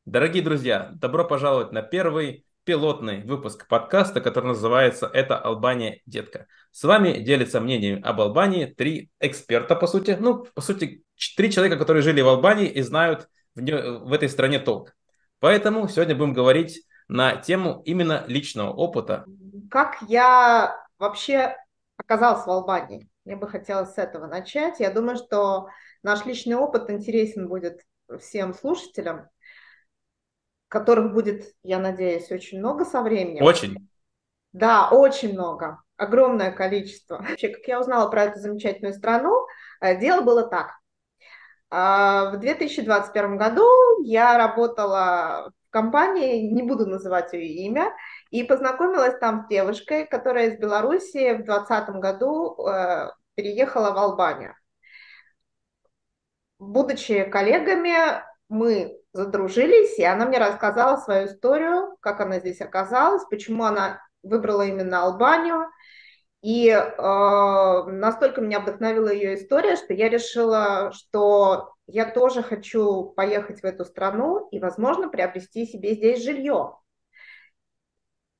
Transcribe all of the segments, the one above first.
Дорогие друзья, добро пожаловать на первый пилотный выпуск подкаста, который называется «Это Албания, детка». С вами делятся мнением об Албании три эксперта, по сути. Ну, по сути, три человека, которые жили в Албании и знают в этой стране толк. Поэтому сегодня будем говорить на тему именно личного опыта. Как я вообще оказалась в Албании? Мне бы хотелось с этого начать. Я думаю, что наш личный опыт интересен будет всем слушателям, которых будет, я надеюсь, очень много со временем. Очень. Да, очень много, огромное количество. Вообще, как я узнала про эту замечательную страну, дело было так. В 2021 году я работала в компании, не буду называть ее имя, и познакомилась там с девушкой, которая из Беларуси в 2020 году переехала в Албанию. Будучи коллегами, мы задружились, и она мне рассказала свою историю, как она здесь оказалась, почему она выбрала именно Албанию. И настолько меня вдохновила ее история, что я решила, что я тоже хочу поехать в эту страну и, возможно, приобрести себе здесь жилье.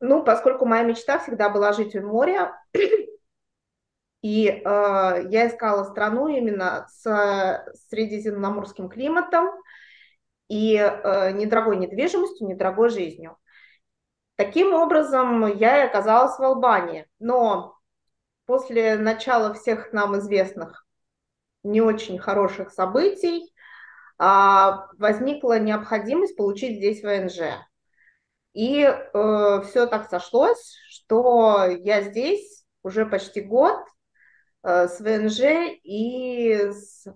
Ну, поскольку моя мечта всегда была жить у моря, и я искала страну именно с средиземноморским климатом и недорогой недвижимостью, недорогой жизнью. Таким образом, я и оказалась в Албании. Но после начала всех нам известных не очень хороших событий возникла необходимость получить здесь ВНЖ. И все так сошлось, что я здесь уже почти год с ВНЖ и с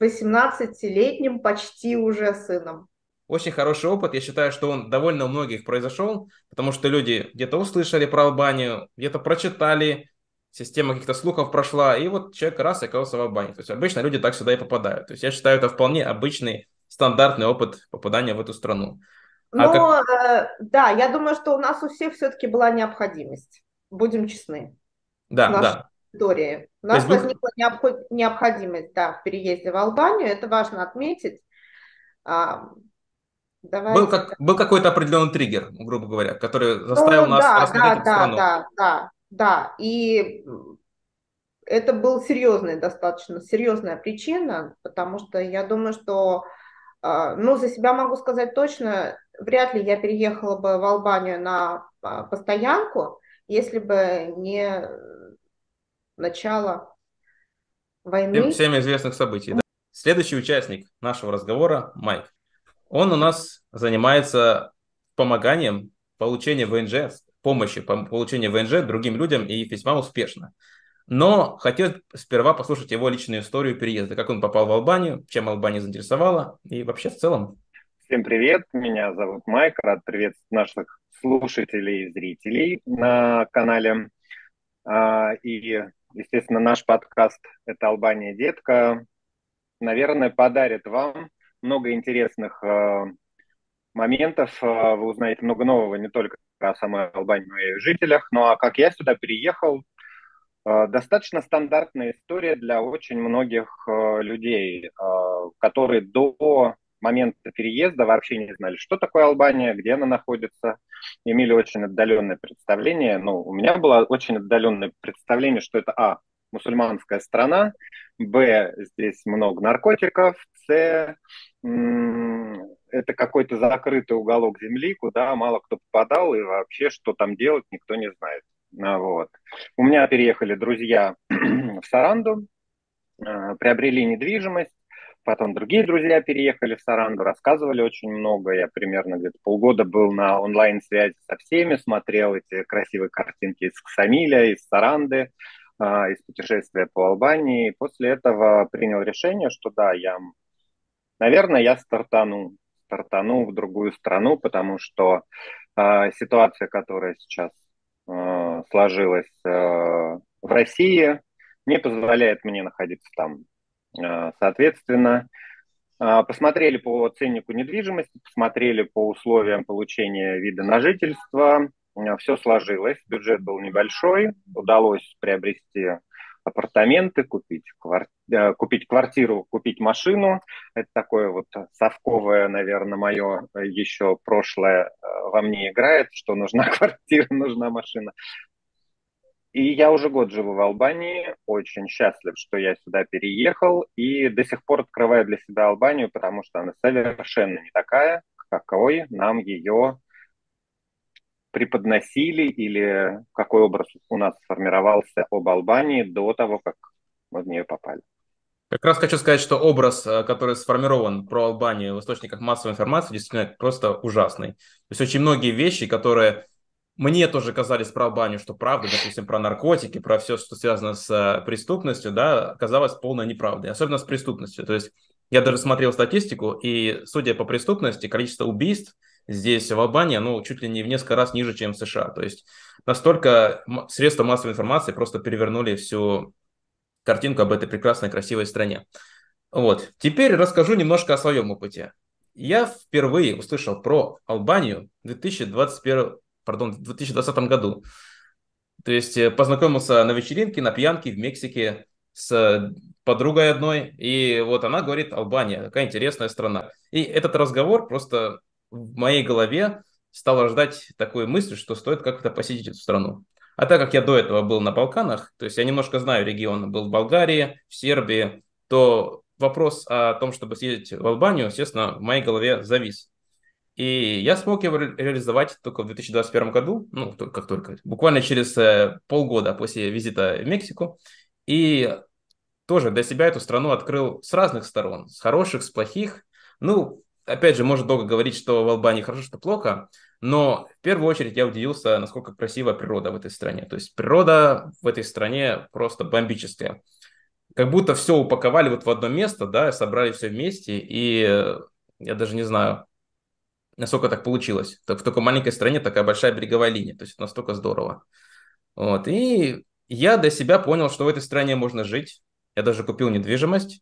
18-летним почти уже сыном. Очень хороший опыт. Я считаю, что он довольно у многих произошел, потому что люди где-то услышали про Албанию, где-то прочитали, система каких-то слухов прошла, и вот человек раз и оказался в Албании. То есть обычно люди так сюда и попадают. То есть я считаю, это вполне обычный, стандартный опыт попадания в эту страну. А как... Но да, я думаю, что у нас у всех все-таки была необходимость, будем честны, с Да, нашей да. историей. У То есть нас был, возникла необходимость, да, в переезде в Албанию, это важно отметить. А, давайте. был какой-то определенный триггер, грубо говоря, который заставил Ну нас да, рассмотреть да, эту да, страну. да, да, да. И это был серьезный, достаточно серьезная причина, потому что я думаю, что, ну, за себя могу сказать точно, вряд ли я переехала бы в Албанию на постоянку, если бы не начало войны. Всем известных событий. Да. Следующий участник нашего разговора – Майк. Он у нас занимается помоганием получения ВНЖ, помощи по получению ВНЖ другим людям и весьма успешно. Но хотелось сперва послушать его личную историю переезда, как он попал в Албанию, чем Албания заинтересовала и вообще в целом. Всем привет, меня зовут Майк, рад приветствовать наших слушателей и зрителей на канале. И, естественно, наш подкаст «Это Албания, детка», наверное, подарит вам много интересных моментов. Вы узнаете много нового не только о самой Албании, но и о ее жителях. Ну а как я сюда переехал, достаточно стандартная история для очень многих людей, которые до момента переезда вообще не знали, что такое Албания, где она находится, имели очень отдаленное представление. Ну, у меня было очень отдаленное представление, что это мусульманская страна, здесь много наркотиков, это какой-то закрытый уголок земли, куда мало кто попадал, и вообще, что там делать, никто не знает. Вот. У меня переехали друзья в Саранду, приобрели недвижимость, потом другие друзья переехали в Саранду, рассказывали очень много. Я примерно где-то полгода был на онлайн-связи со всеми, смотрел эти красивые картинки из Ксамиля, из Саранды, из путешествия по Албании. После этого принял решение, что да, наверное, я стартану в другую страну, потому что ситуация, которая сейчас сложилась в России, не позволяет мне находиться там. Соответственно, посмотрели по ценнику недвижимости, посмотрели по условиям получения вида на жительство, все сложилось, бюджет был небольшой, удалось приобрести апартаменты, купить квартиру, купить машину. Это такое вот совковое, наверное, мое еще прошлое во мне играет, что нужна квартира, нужна машина. И я уже год живу в Албании, очень счастлив, что я сюда переехал, и до сих пор открываю для себя Албанию, потому что она совершенно не такая, какой нам ее преподносили, или какой образ у нас сформировался об Албании до того, как мы в нее попали. Как раз хочу сказать, что образ, который сформирован про Албанию в источниках массовой информации, действительно просто ужасный. То есть очень многие вещи, которые мне тоже казались про Албанию, что правда, допустим, про наркотики, про все, что связано с преступностью, да, оказалось полной неправдой, особенно с преступностью. То есть я даже смотрел статистику, и судя по преступности, количество убийств здесь, в Албании, ну, чуть ли не в несколько раз ниже, чем в США. То есть настолько средства массовой информации просто перевернули всю картинку об этой прекрасной, красивой стране. Вот. Теперь расскажу немножко о своем опыте. Я впервые услышал про Албанию в 2020 году. То есть познакомился на вечеринке, на пьянке в Мексике с подругой одной. И вот она говорит: Албания, какая интересная страна. И этот разговор просто в моей голове стал рождать такую мысль, что стоит как-то посетить эту страну. А так как я до этого был на Балканах, то есть я немножко знаю регион, был в Болгарии, в Сербии, то вопрос о том, чтобы съездить в Албанию, естественно, в моей голове завис. И я смог его реализовать только в 2021 году, ну, как только, буквально через полгода после визита в Мексику. И тоже для себя эту страну открыл с разных сторон, с хороших, с плохих. Ну, опять же, можно долго говорить, что в Албании хорошо, что плохо, но в первую очередь я удивился, насколько красивая природа в этой стране. То есть природа в этой стране просто бомбическая. Как будто все упаковали вот в одно место, да, собрали все вместе, и я даже не знаю, насколько так получилось. В такой маленькой стране такая большая береговая линия, то есть это настолько здорово. Вот. И я для себя понял, что в этой стране можно жить. Я даже купил недвижимость.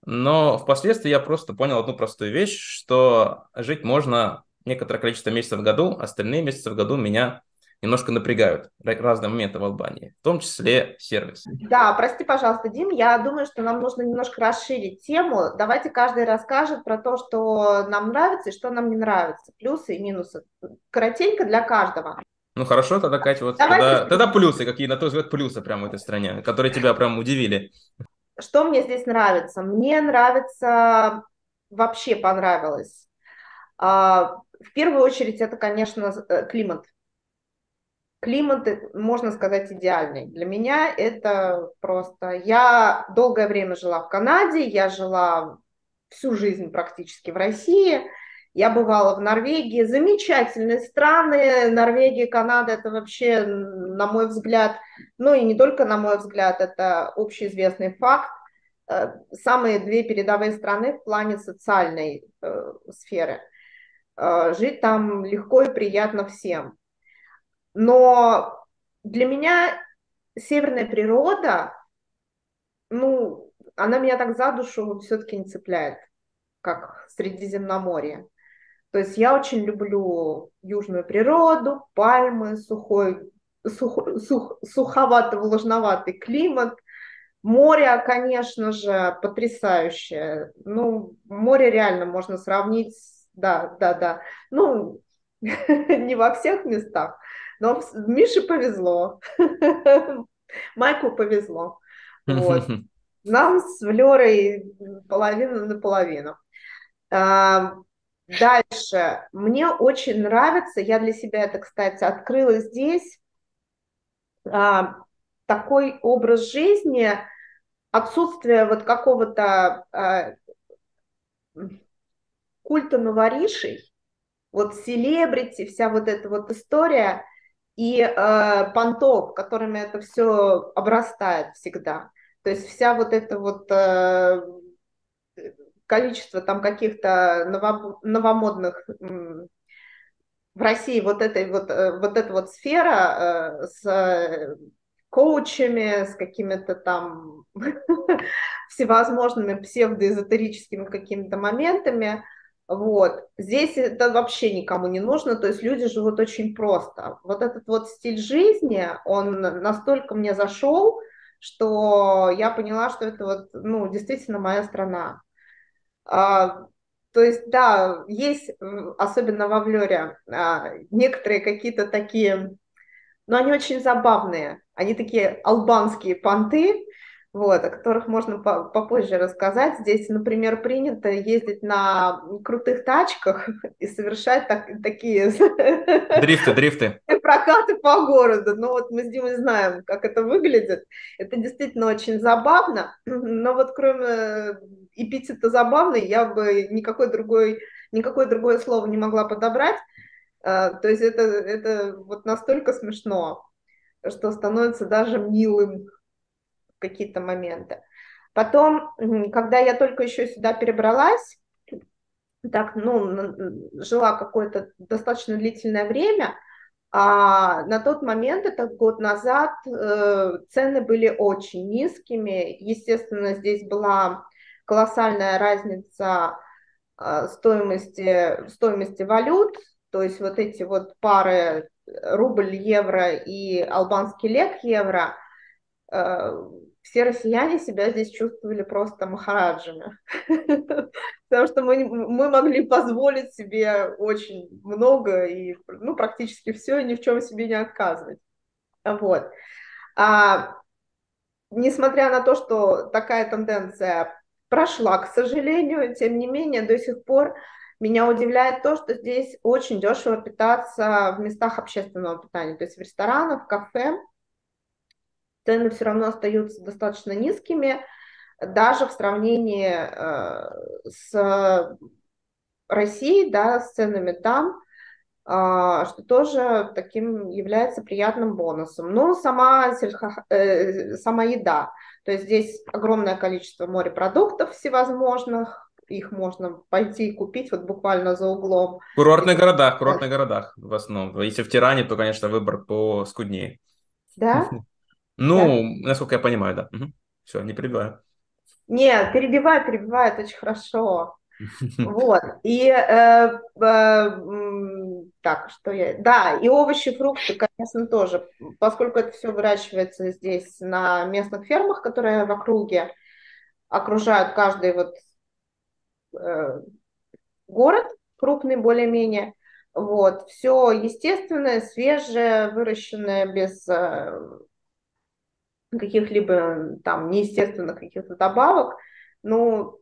Но впоследствии я просто понял одну простую вещь, что жить можно некоторое количество месяцев в году, остальные месяцы в году меня немножко напрягают разные моменты в Албании, в том числе сервис. Да, прости, пожалуйста, Дим, я думаю, что нам нужно немножко расширить тему. Давайте каждый расскажет про то, что нам нравится и что нам не нравится, плюсы и минусы. Коротенько для каждого. Ну хорошо, тогда, Катя, вот Давайте, тогда плюсы, какие, на твой взгляд, плюсы прямо в этой стране, которые тебя прям удивили. что мне здесь нравится? Мне нравится, вообще понравилось. В первую очередь, это, конечно, климат. Климат, можно сказать, идеальный. Для меня это просто... Я долгое время жила в Канаде, я жила всю жизнь практически в России, я бывала в Норвегии. Замечательные страны. Норвегия, Канада — это вообще, на мой взгляд, ну и не только на мой взгляд, это общеизвестный факт, самые две передовые страны в плане социальной сферы. Жить там легко и приятно всем. Но для меня северная природа, ну, она меня так за душу все-таки не цепляет, как Средиземноморье. То есть я очень люблю южную природу, пальмы, суховато-влажноватый климат. Море, конечно же, потрясающее. Ну, море реально можно сравнить, да, да, да. Ну, не во всех местах, но Мише повезло, Майку повезло. Вот. Нам с Лерой половина на половину. Дальше. Мне очень нравится, я для себя это, кстати, открыла здесь, такой образ жизни, отсутствие вот какого-то культа новоришей, вот селебрити, вся вот эта вот история и понтов, которыми это все обрастает всегда. То есть вся вот эта вот количество там каких-то новомодных в России вот эта вот сфера с коучами, с какими-то там всевозможными псевдоэзотерическими какими-то моментами. Вот. Здесь это вообще никому не нужно, то есть люди живут очень просто. Вот этот вот стиль жизни, он настолько мне зашел, что я поняла, что это вот, ну, действительно моя страна. А, То есть, да, есть, особенно во Влёре, некоторые какие-то такие, но они очень забавные. Они такие албанские понты, вот, о которых можно попозже рассказать. Здесь, например, принято ездить на крутых тачках и совершать такие Дрифты. прокаты по городу. Ну вот мы с Димой знаем, как это выглядит. Это действительно очень забавно. Но вот кроме эпитета забавный, я бы никакое другое слово не могла подобрать. То есть это вот настолько смешно, что становится даже милым в какие-то моменты. Потом, когда я только еще сюда перебралась, так, ну, жила какое-то достаточно длительное время, а на тот момент, это год назад, цены были очень низкими. Естественно, здесь была колоссальная разница стоимости валют, то есть вот эти вот пары рубль, евро и албанский лек, евро, все россияне себя здесь чувствовали просто махараджами, потому что мы могли позволить себе очень много и, ну, практически все, и ни в чем себе не отказывать. Вот. А, Несмотря на то, что такая тенденция прошла, к сожалению, тем не менее, до сих пор меня удивляет то, что здесь очень дешево питаться в местах общественного питания, то есть в ресторанах, в кафе. Цены все равно остаются достаточно низкими, даже в сравнении с Россией, да, с ценами там, что тоже таким является приятным бонусом. Ну, сама еда. То есть здесь огромное количество морепродуктов всевозможных, их можно пойти и купить вот буквально за углом. Курортных городах в основном. Если в Тиране, то, конечно, выбор поскуднее. Да? Да? Ну, насколько я понимаю, да. Все, не прибиваю. Нет, перебивает очень хорошо. Вот, и так, что я... Да, и овощи, фрукты, конечно, тоже, поскольку это все выращивается здесь на местных фермах, которые в округе окружают каждый вот э, город, крупный более-менее, вот, все естественное, свежее, выращенное без каких-либо там неестественных каких-то добавок. Ну,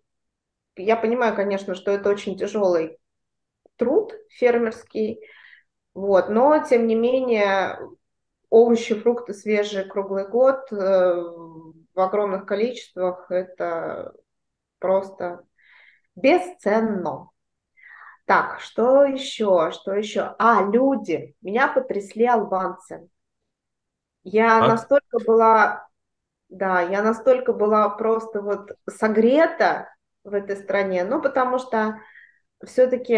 я понимаю, конечно, что это очень тяжелый труд фермерский, вот, но тем не менее овощи, фрукты свежие круглый год в огромных количествах это просто бесценно. Так, что еще? Что еще? Люди. Меня потрясли албанцы. Я Так. настолько была, да, я настолько была просто вот согрета в этой стране, ну, потому что все-таки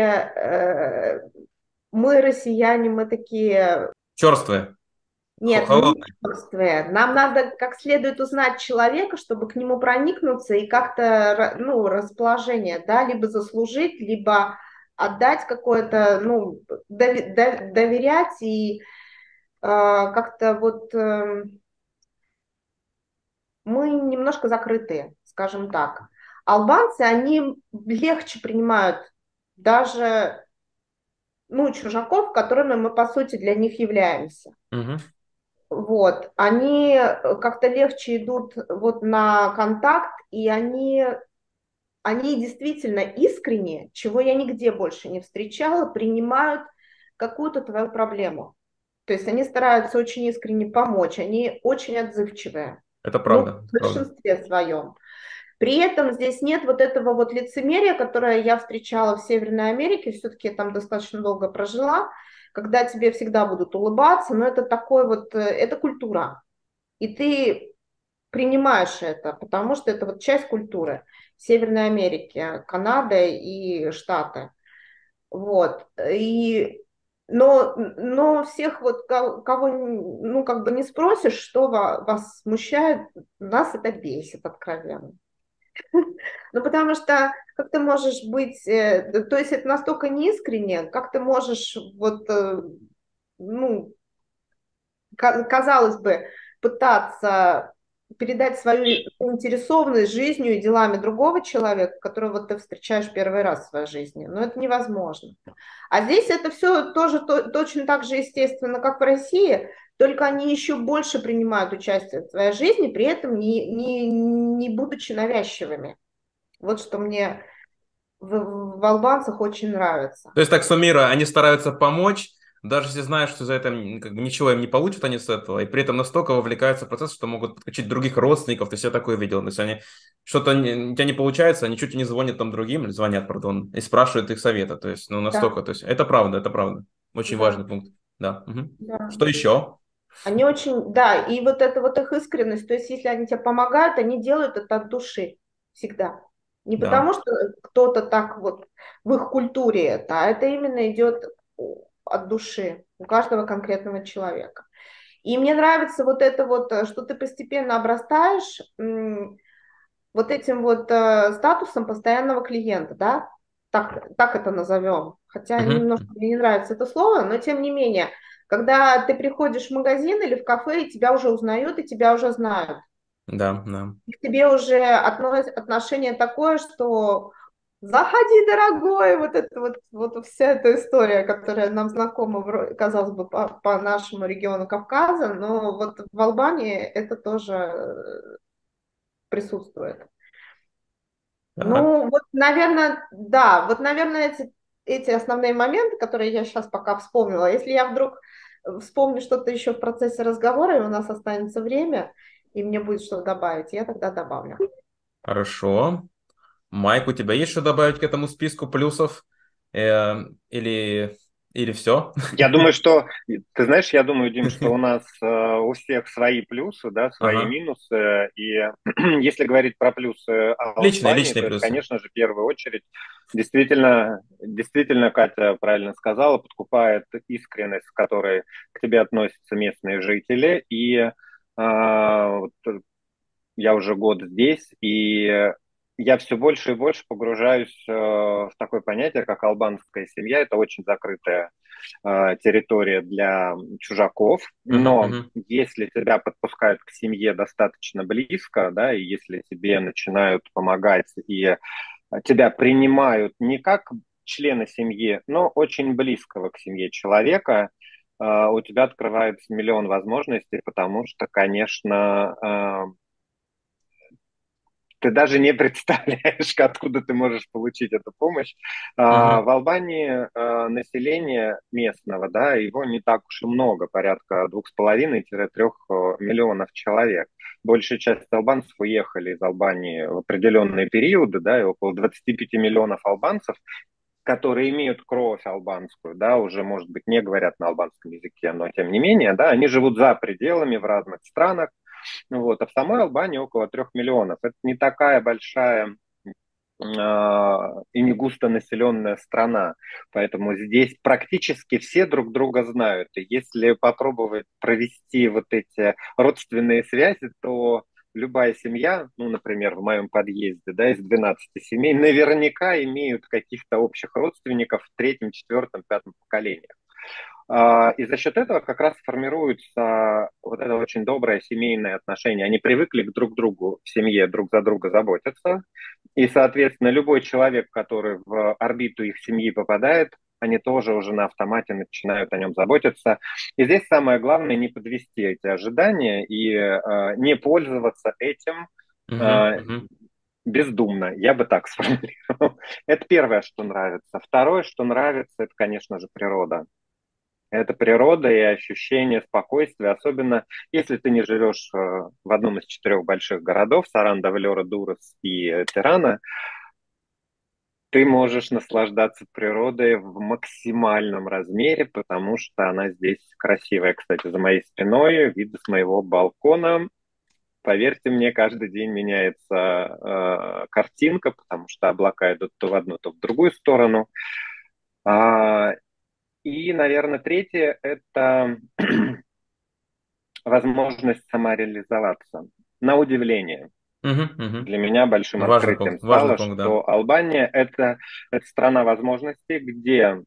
мы, россияне, мы такие. Черствые. Нет, мы не Холодные. чувствуем. Нам надо как следует узнать человека, чтобы к нему проникнуться и как-то, ну, расположение, да, либо заслужить, либо отдать какое-то, ну, доверять и как-то вот мы немножко закрытые, скажем так. Албанцы, они легче принимают даже, ну, чужаков, которыми мы, по сути, для них являемся. Мгм. Вот, они как-то легче идут вот на контакт, и они действительно искренне, чего я нигде больше не встречала, принимают какую-то твою проблему. То есть они стараются очень искренне помочь, они очень отзывчивые, Это ну, правда. в Правда. большинстве своем. При этом здесь нет вот этого вот лицемерия, которое я встречала в Северной Америке, все-таки я там достаточно долго прожила, когда тебе всегда будут улыбаться, но это такой вот, это культура, и ты принимаешь это, потому что это вот часть культуры Северной Америки, Канады и Штаты, вот, но всех вот, кого, ну, как бы не спросишь, что вас смущает, нас это бесит откровенно. Ну, потому что как ты можешь быть, то есть это настолько неискренне, как ты можешь вот, ну, казалось бы, пытаться передать свою заинтересованность жизнью и делами другого человека, которого ты встречаешь первый раз в своей жизни. Но это невозможно. А здесь это все тоже точно так же естественно, как в России, только они еще больше принимают участие в твоей жизни, при этом не будучи навязчивыми. Вот что мне в албанцах очень нравится. То есть так суммируя, они стараются помочь, даже если знают, что за это как бы ничего им не получат они с этого, и при этом настолько вовлекаются в процесс, что могут подключить других родственников. То есть я такое видел. То есть они что-то у тебя не получается, они чуть ли не звонят там другим, или звонят, пардон, и спрашивают их совета. То есть, ну, Да, настолько. То есть это правда, это правда. Очень да, важный пункт. Да. Мгм. да. Что еще? Они очень, да, и вот это вот их искренность, то есть если они тебе помогают, они делают это от души всегда. Не Да. потому, что кто-то так вот в их культуре это, а это именно идет от души у каждого конкретного человека. И мне нравится вот это вот, что ты постепенно обрастаешь вот этим вот статусом постоянного клиента, да, так это назовем. Хотя Мгм. немножко мне не нравится это слово, но тем не менее, когда ты приходишь в магазин или в кафе, и тебя уже узнают, и тебя уже знают. Да, да. И к тебе уже отношение такое, что заходи, дорогой, вот это вот вся эта история, которая нам знакома, казалось бы, по нашему региону Кавказа, но вот в Албании это тоже присутствует. Так. Ну, вот, наверное, да, вот, наверное, эти основные моменты, которые я сейчас пока вспомнила, если я вдруг вспомню что-то еще в процессе разговора, и у нас останется время, и мне будет что добавить, я тогда добавлю. Хорошо. Майк, у тебя есть что добавить к этому списку плюсов? Э, или, или все? Я думаю, что, ты знаешь, я думаю, Дим, что у нас у всех свои плюсы, да, свои Ага. минусы. И если говорить про плюсы Личные, Албании, личные то это, плюсы. конечно же, в первую очередь, действительно, Катя правильно сказала, подкупает искренность, с которой к тебе относятся местные жители. И вот я уже год здесь, и я все больше и больше погружаюсь в такое понятие, как албанская семья. Это очень закрытая территория для чужаков, Мгм, но мгм. если тебя подпускают к семье достаточно близко, да, и если тебе начинают помогать и тебя принимают не как члена семьи, но очень близкого к семье человека, у тебя открывается миллион возможностей, потому что, конечно, ты даже не представляешь, откуда ты можешь получить эту помощь. В Мгм. Албании население местного, да, его не так уж и много, порядка 2,5–3 миллионов человек. Большая часть албанцев уехали из Албании в определенные периоды, да, и около 25 миллионов албанцев, которые имеют кровь албанскую, да, уже, может быть, не говорят на албанском языке, но тем не менее, да, они живут за пределами в разных странах, вот, а в самой Албании около 3 миллионов. Это не такая большая и не густонаселенная страна. Поэтому здесь практически все друг друга знают. И если попробовать провести вот эти родственные связи, то любая семья, ну, например, в моем подъезде, да, из 12 семей, наверняка имеют каких-то общих родственников в третьем, четвертом, пятом поколении. И за счет этого как раз формируется вот это очень доброе семейное отношение. Они привыкли к друг другу в семье, друг за друга заботиться. И, соответственно, любой человек, который в орбиту их семьи попадает, они тоже уже на автомате начинают о нем заботиться. И здесь самое главное не подвести эти ожидания и не пользоваться этим Мгм. э, Мгм. бездумно, я бы так сформулировал. Это первое, что нравится. Второе, что нравится, это, конечно же, природа. Это природа и ощущение спокойствия, особенно если ты не живешь в одном из 4 больших городов, Саранда, Валера, Дурас и Тирана, ты можешь наслаждаться природой в максимальном размере, потому что она здесь красивая. Кстати, за моей спиной вид с моего балкона. Поверьте мне, каждый день меняется картинка, потому что облака идут то в одну, то в другую сторону. А, и, наверное, третье – это возможность самореализоваться. На удивление, Мгм. Мгм. для меня большим открытием Важный стало, пункт, да. что Албания это страна возможностей, где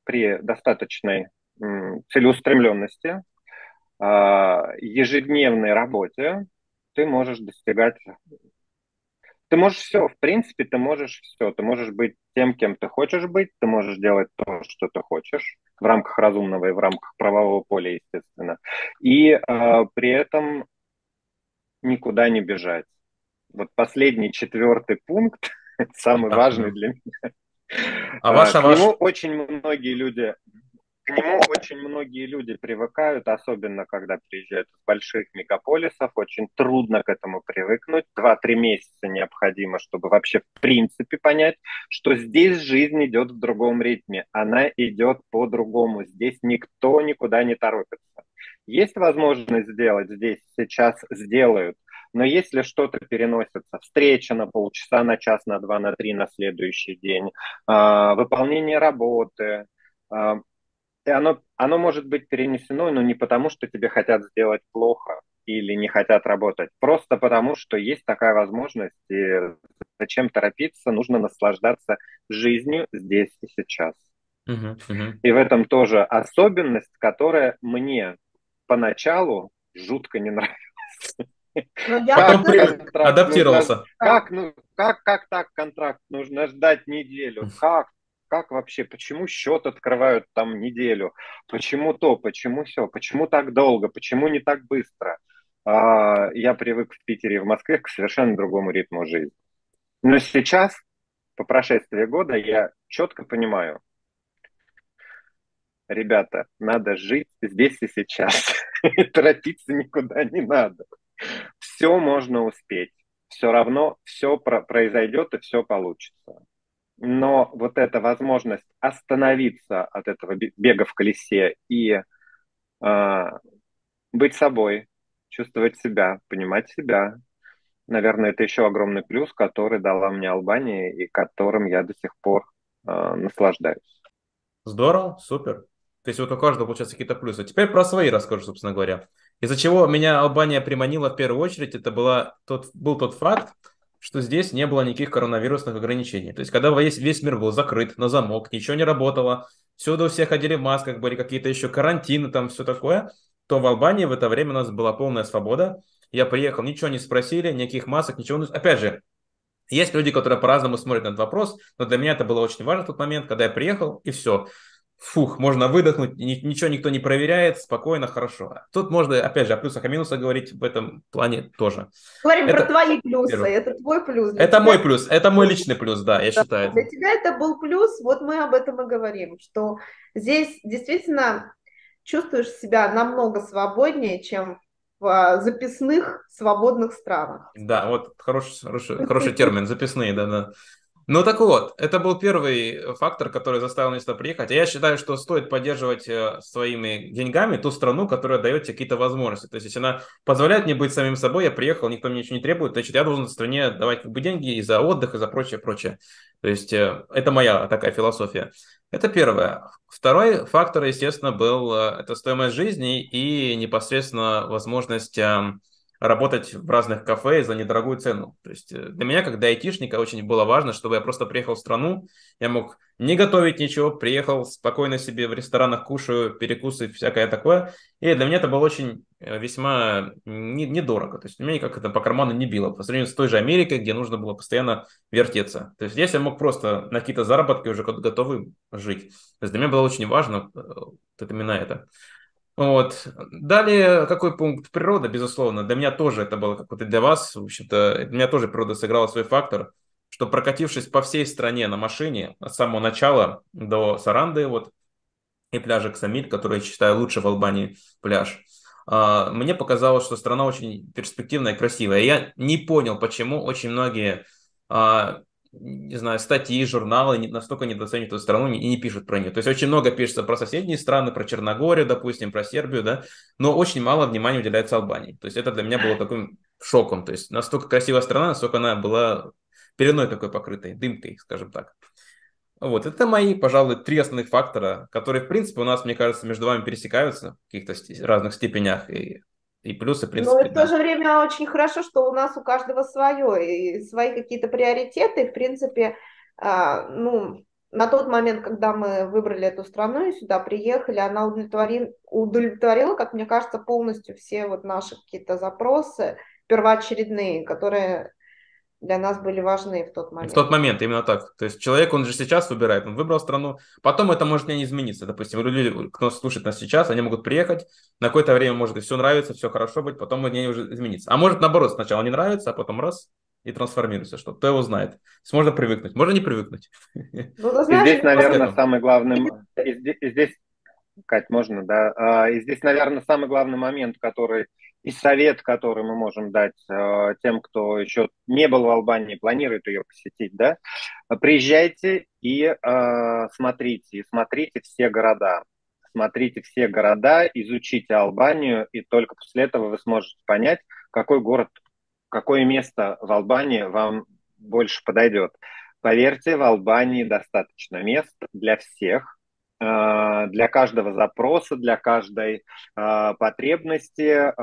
при достаточной целеустремленности, ежедневной работе ты можешь достигать. Ты можешь все, в принципе, ты можешь все. Ты можешь быть тем, кем ты хочешь быть, ты можешь делать то, что ты хочешь, в рамках разумного и в рамках правового поля, естественно. И при этом никуда не бежать. Вот последний, четвертый пункт, самый Так, важный да. для меня. А ваш, а К нему ваш? очень многие люди К нему очень многие люди привыкают, особенно когда приезжают из больших мегаполисов. Очень трудно к этому привыкнуть. 2-3 месяца необходимо, чтобы вообще в принципе понять, что здесь жизнь идет в другом ритме. Она идет по-другому. Здесь никто никуда не торопится. Есть возможность сделать здесь, сейчас сделают. Но если что-то переносится, встреча на полчаса, на час, на два, на три, на следующий день, выполнение работы, и оно может быть перенесено, но не потому, что тебе хотят сделать плохо или не хотят работать. Просто потому, что есть такая возможность, и зачем торопиться, нужно наслаждаться жизнью здесь и сейчас. Мгм, мгм. И в этом тоже особенность, которая мне поначалу жутко не нравится. Но я Потом Как абсолютно контракт нужно... адаптировался. Как, ну, как так контракт нужно ждать неделю? Как вообще? Почему счет открывают там неделю? Почему то? Почему все? Почему так долго? Почему не так быстро? Я привык в Питере и в Москве к совершенно другому ритму жизни. Но сейчас, по прошествии года, я четко понимаю, ребята, надо жить здесь и сейчас. Торопиться никуда не надо. Все можно успеть. Все равно все произойдет и все получится. Но вот эта возможность остановиться от этого бега в колесе и быть собой, чувствовать себя, понимать себя, наверное, это еще огромный плюс, который дала мне Албания и которым я до сих пор наслаждаюсь. Здорово, супер. То есть вот у каждого получается какие-то плюсы. Теперь про свои расскажу, собственно говоря. Из-за чего меня Албания приманила в первую очередь, это был тот факт, что здесь не было никаких коронавирусных ограничений. То есть когда весь мир был закрыт на замок, ничего не работало, всюду все ходили в масках, были какие-то еще карантины, там все такое, то в Албании в это время у нас была полная свобода. Я приехал, ничего не спросили, никаких масок, ничего. Ну, опять же, есть люди, которые по-разному смотрят на этот вопрос, но для меня это было очень важно в тот момент, когда я приехал, и все. Фух, можно выдохнуть, ничего никто не проверяет, спокойно, хорошо. Тут можно, опять же, о плюсах и минусах говорить в этом плане тоже. говорим про Это твои плюсы. первое. Это твой плюс. Для Это тебя мой плюс, это мой личный плюс, да, я считаю. Для тебя это был плюс, вот мы об этом и говорим, что здесь действительно чувствуешь себя намного свободнее, чем в записных свободных странах, Да, скажем. вот хороший термин, записные, да-да. Ну так вот, это был первый фактор, который заставил меня сюда приехать. А я считаю, что стоит поддерживать своими деньгами ту страну, которая дает тебе какие-то возможности. То есть, если она позволяет мне быть самим собой, я приехал, никто мне ничего не требует, значит, я должен стране давать как бы деньги и за отдых, и за прочее, прочее. То есть, это моя такая философия. Это первое. Второй фактор, естественно, был это стоимость жизни и непосредственно возможность работать в разных кафе за недорогую цену. То есть для меня, как для айтишника, очень было важно, чтобы я просто приехал в страну, я мог не готовить ничего, приехал спокойно себе в ресторанах, кушаю, перекусы, всякое такое. И для меня это было очень весьма недорого. То есть мне как это по карману не било. По сравнению с той же Америкой, где нужно было постоянно вертеться. То есть здесь я мог просто на какие-то заработки уже готовы жить. То есть для меня было очень важно вот именно это. Вот. Далее, какой пункт? Природа, безусловно. Для меня тоже это было, как вот и для вас. В общем-то, для меня тоже природа сыграла свой фактор, что прокатившись по всей стране на машине от самого начала до Саранды, вот, и пляжа Ксамиль, который я считаю лучше в Албании пляж, мне показалось, что страна очень перспективная и красивая. Я не понял, почему очень многие а, не знаю, статьи, журналы настолько недооценивают эту страну и не пишут про нее. То есть очень много пишется про соседние страны, про Черногорию, допустим, про Сербию, да, но очень мало внимания уделяется Албании. То есть это для меня было таким шоком. То есть настолько красивая страна, насколько она была пеленой такой покрытой, дымкой, скажем так. Вот, это мои, пожалуй, три основных фактора, которые, в принципе, у нас, мне кажется, между вами пересекаются в каких-то разных степенях. И плюсы, в Но и принципе, в то да. же время очень хорошо, что у нас у каждого свое, и свои какие-то приоритеты. В принципе, ну, на тот момент, когда мы выбрали эту страну и сюда приехали, она удовлетворила, как мне кажется, полностью все вот наши какие-то запросы. первоочередные, которые для нас были важны в тот В тот момент. момент именно так. То есть человек, он же сейчас выбирает, он выбрал страну, потом это может не измениться. Допустим, люди, кто слушает нас сейчас, они могут приехать, на какое-то время может и все нравится, все хорошо быть, потом мне уже изменится. А может наоборот, сначала не нравится, а потом раз и трансформируется что-то. Кто его знает. Можно привыкнуть, можно не привыкнуть. Ну, ты И знаешь, здесь, мне просто наверное, самый главный, и здесь, Кать, можно, да? И здесь, наверное, самый главный момент, который и совет, который мы можем дать тем, кто еще не был в Албании, планирует ее посетить, да? Приезжайте и смотрите все города. Смотрите все города, изучите Албанию, и только после этого вы сможете понять, какой город, какое место в Албании вам больше подойдет. Поверьте, в Албании достаточно мест для всех, для каждого запроса, для каждой потребности.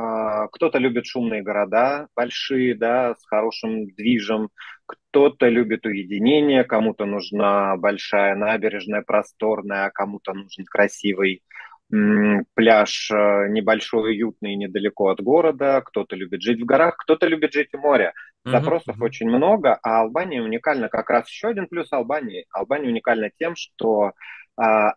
Кто-то любит шумные города, большие, да, с хорошим движем, кто-то любит уединение, кому-то нужна большая набережная, просторная, а кому-то нужен красивый пляж, небольшой, уютный, недалеко от города, кто-то любит жить в горах, кто-то любит жить у моря. Мгм, Запросов мгм. очень много, а Албания уникальна как раз еще один плюс Албании. Албания уникальна тем, что а,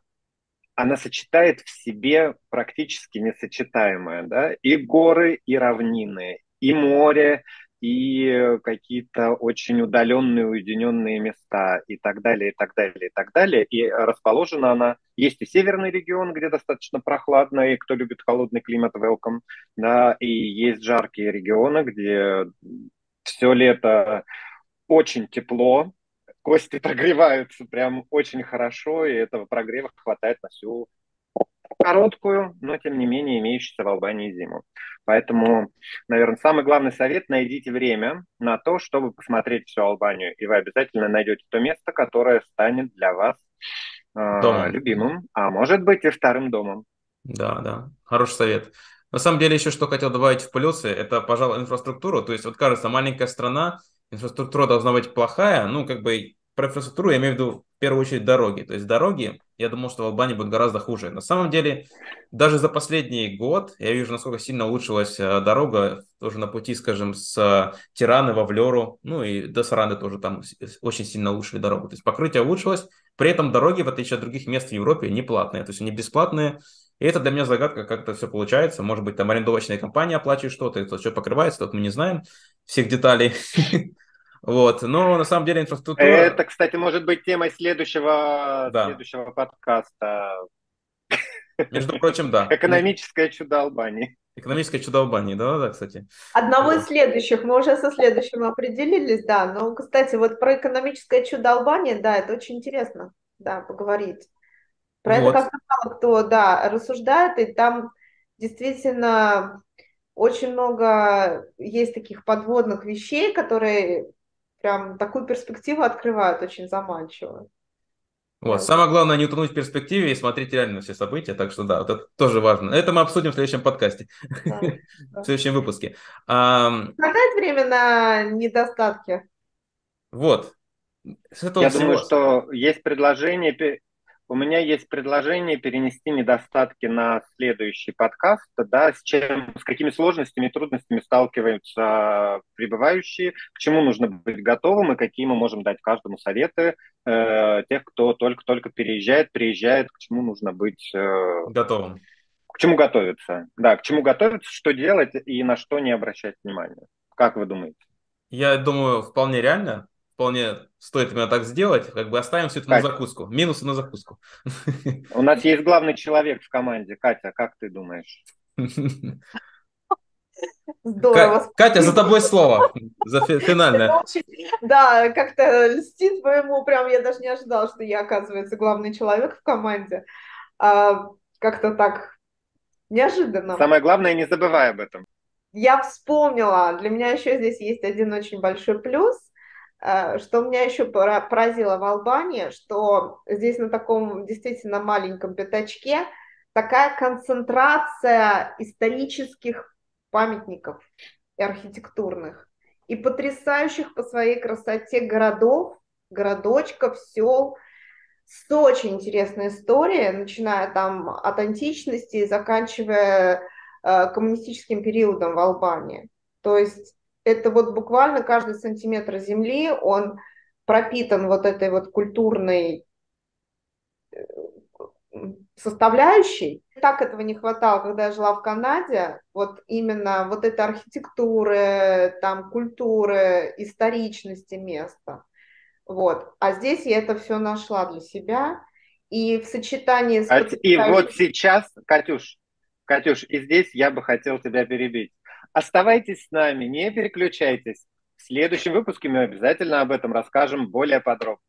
она сочетает в себе практически несочетаемое, да, и горы, и равнины, и море, и какие-то очень удаленные, уединенные места, и так далее, и так далее, и так далее. И расположена она, есть и северный регион, где достаточно прохладно, и кто любит холодный климат, welcome, да, и есть жаркие регионы, где все лето очень тепло, кости прогреваются прям очень хорошо, и этого прогрева хватает на всю короткую, но тем не менее имеющуюся в Албании зиму. Поэтому, наверное, самый главный совет – найдите время на то, чтобы посмотреть всю Албанию, и вы обязательно найдете то место, которое станет для вас Домом. любимым, а может быть и вторым домом. Да, да, хороший совет. На самом деле, еще что хотел добавить в плюсы, это, пожалуй, инфраструктуру. То есть, вот кажется, маленькая страна, инфраструктура должна быть плохая. Ну, как бы, про инфраструктуру я имею в виду, в первую очередь, дороги. То есть, дороги, я думал, что в Албании будут гораздо хуже. На самом деле, даже за последний год я вижу, насколько сильно улучшилась дорога, тоже на пути, скажем, с Тираны во Влеру, ну, и до Сараны тоже там очень сильно улучшили дорогу. То есть, покрытие улучшилось, при этом дороги, в отличие от других мест в Европе, не платные. То есть, они бесплатные, и это для меня загадка, как это все получается. Может быть, там арендовочная компания оплачивает что-то, это что покрывается, тут мы не знаем всех деталей. Вот. Но на самом деле инфраструктура, Это, кстати, может быть темой да. следующего подкаста. Между прочим, да. Экономическое чудо Албании. Экономическое чудо Албании, да, кстати. одного из Вот. следующих, мы уже со следующим определились, да. Но, кстати, вот про экономическое чудо Албании, да, это очень интересно, да, поговорить. Про это Вот. как-то мало кто, да, рассуждает, и там действительно очень много есть таких подводных вещей, которые прям такую перспективу открывают очень заманчиво. Вот. Я очень... Самое главное не утонуть в перспективе и смотреть реально все события. Так что да, вот это тоже важно. Это мы обсудим в следующем подкасте, Да, в да. следующем выпуске. Хватает время на недостатки? Вот. С этого Я думаю, всего. что есть предложение, у меня есть предложение перенести недостатки на следующий подкаст, да, с какими сложностями и трудностями сталкиваются прибывающие, к чему нужно быть готовым и какие мы можем дать каждому советы тех, кто только-только приезжает, к чему нужно быть, Готовым. к чему готовиться, да, к чему готовиться, что делать и на что не обращать внимания. Как вы думаете? Я думаю, вполне реально, вполне стоит именно так сделать, как бы оставим все это на Кать, закуску, минусы на закуску. у нас есть главный человек в команде. Катя, как ты думаешь? Здорово, Катя, за спасибо. тобой слово, за Это финальное. очень, да, как-то льстит моему, прям я даже не ожидала, что я, оказывается, главный человек в команде. А, как-то так неожиданно. Самое главное, не забывай об этом. Я вспомнила, для меня еще здесь есть один очень большой плюс, что меня еще поразило в Албании, что здесь на таком действительно маленьком пятачке такая концентрация исторических памятников и архитектурных, и потрясающих по своей красоте городов, городочков, сел, с очень интересной историей, начиная там от античности и заканчивая коммунистическим периодом в Албании. То есть это вот буквально каждый сантиметр земли, он пропитан вот этой вот культурной составляющей. Так этого не хватало, когда я жила в Канаде. Вот именно вот этой архитектуры, там, культуры, историчности места. Вот. А здесь я это все нашла для себя. И в сочетании с И вот потрясающим... сейчас, Катюш, и здесь я бы хотел тебя перебить. Оставайтесь с нами, не переключайтесь. В следующем выпуске мы обязательно об этом расскажем более подробно.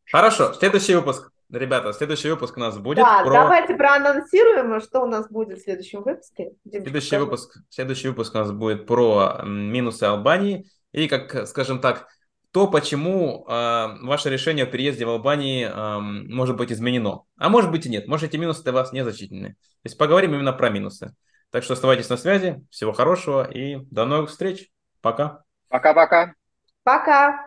Хорошо, следующий выпуск. Ребята, следующий выпуск у нас будет Да, про... давайте проанонсируем, что у нас будет в следующем выпуске. Димочка, скажи. Следующий выпуск у нас будет про минусы Албании и, как, скажем так, то, почему ваше решение о переезде в Албании может быть изменено. А может быть и нет. Может, эти минусы для вас незначительны. То есть поговорим именно про минусы. Так что оставайтесь на связи. Всего хорошего и до новых встреч. Пока. Пока-пока. Пока!